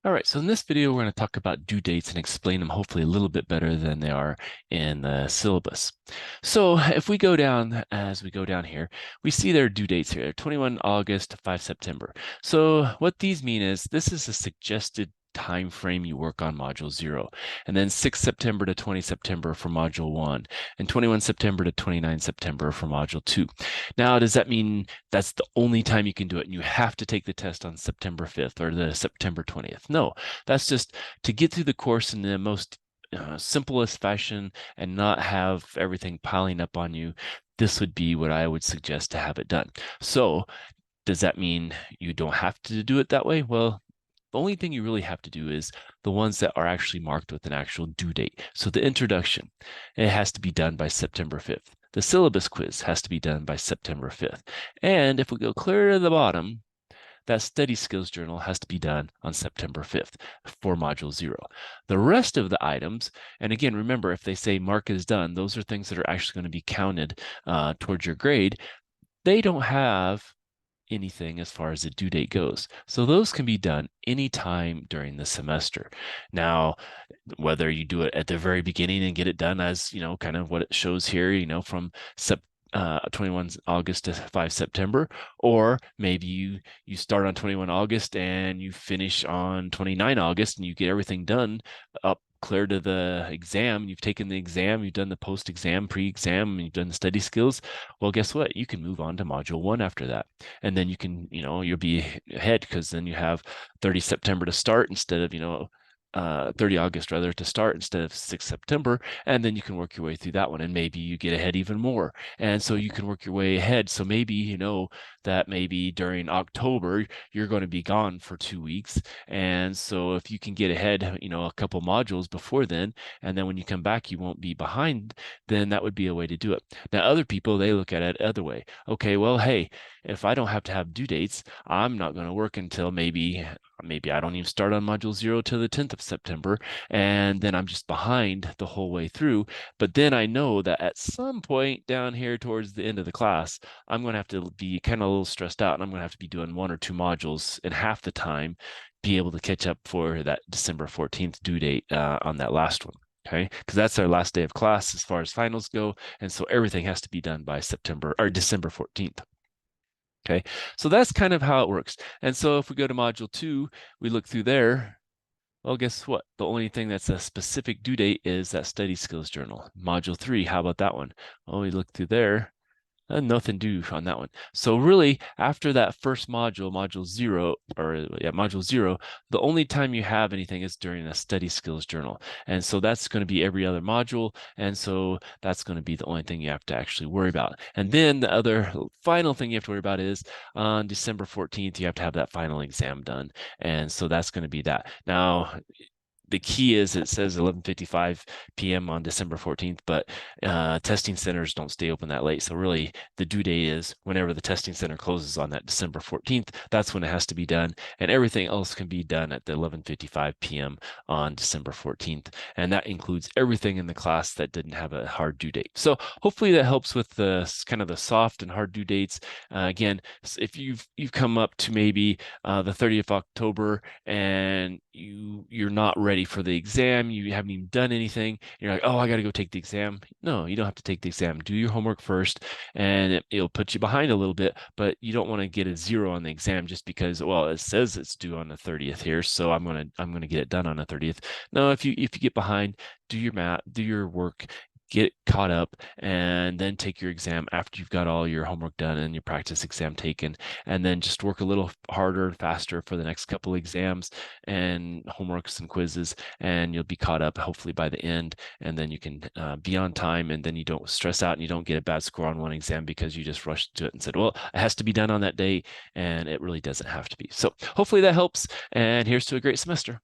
All right, so in this video, we're going to talk about due dates and explain them hopefully a little bit better than they are in the syllabus. So if we go down, as we go down here, we see their due dates here, 21 August to 5 September. So what these mean is this is a suggested time frame you work on module 0, and then 6 September to 20 September for module 1, and 21 September to 29 September for module 2. Now, does that mean that's the only time you can do it and you have to take the test on September 5th or the September 20th? No, that's just to get through the course in the most simplest fashion and not have everything piling up on you. This would be what I would suggest to have it done. So does that mean you don't have to do it that way? Well, the only thing you really have to do is the ones that are actually marked with an actual due date. So the introduction, it has to be done by September 5th. The syllabus quiz has to be done by September 5th. And if we go clear to the bottom, that study skills journal has to be done on September 5th for module 0. The rest of the items, and again, remember, if they say mark is done, those are things that are actually going to be counted towards your grade. They don't have anything as far as the due date goes. So those can be done anytime during the semester. Now, whether you do it at the very beginning and get it done as, kind of what it shows here, from 21 August to 5 September, or maybe you start on 21 August and you finish on 29 August and you get everything done up clear to the exam. You've taken the exam, you've done the post-exam, pre-exam, and you've done the study skills. Well, guess what? You can move on to module 1 after that. And then you can, you'll be ahead because then you have 30 September to start instead of, 30 August rather to start instead of 6 September, and then you can work your way through that one, and maybe you get ahead even more, and so you can work your way ahead. So maybe that maybe during October you're going to be gone for 2 weeks, and so if you can get ahead a couple modules before then, and then when you come back you won't be behind, then that would be a way to do it. Now other people, they look at it other way. Okay, well, hey, if I don't have to have due dates, I'm not going to work until maybe I don't even start on module 0 till the 10th of September, and then I'm just behind the whole way through. But then I know that at some point down here towards the end of the class, I'm going to have to be kind of a little stressed out, and I'm going to have to be doing 1 or 2 modules in half the time, be able to catch up for that December 14th due date on that last one. Okay, because that's our last day of class as far as finals go, and so everything has to be done by September or December 14th. Okay, so that's kind of how it works. And so if we go to module 2, we look through there. Well, guess what? The only thing that's a specific due date is that study skills journal. Module 3, how about that one? Well, we look through there. Nothing due on that one. So really, after that first module, module 0, the only time you have anything is during a study skills journal. And so that's going to be every other module. And so that's going to be the only thing you have to actually worry about. And then the other final thing you have to worry about is on December 14th, you have to have that final exam done. And so that's going to be that. Now, the key is it says 11:55 p.m. on December 14th, but testing centers don't stay open that late. So really the due date is whenever the testing center closes on that December 14th, that's when it has to be done. And everything else can be done at the 11:55 p.m. on December 14th. And that includes everything in the class that didn't have a hard due date. So hopefully that helps with the kind of the soft and hard due dates. Again, if you've come up to maybe the 30th of October and you're not ready for the exam, you haven't even done anything, you're like, oh, I got to go take the exam. No, you don't have to take the exam. Do your homework first, and it'll put you behind a little bit, but you don't want to get a 0 on the exam just because, well, it says it's due on the 30th here, so I'm gonna get it done on the 30th. No, if you get behind, do your math, do your work, get caught up, and then take your exam after you've got all your homework done and your practice exam taken, and then just work a little harder and faster for the next couple exams and homeworks and quizzes, and you'll be caught up hopefully by the end, and then you can be on time, and then you don't stress out and you don't get a bad score on one exam because you just rushed to it and said, well, it has to be done on that day, and it really doesn't have to be. So hopefully that helps, and here's to a great semester.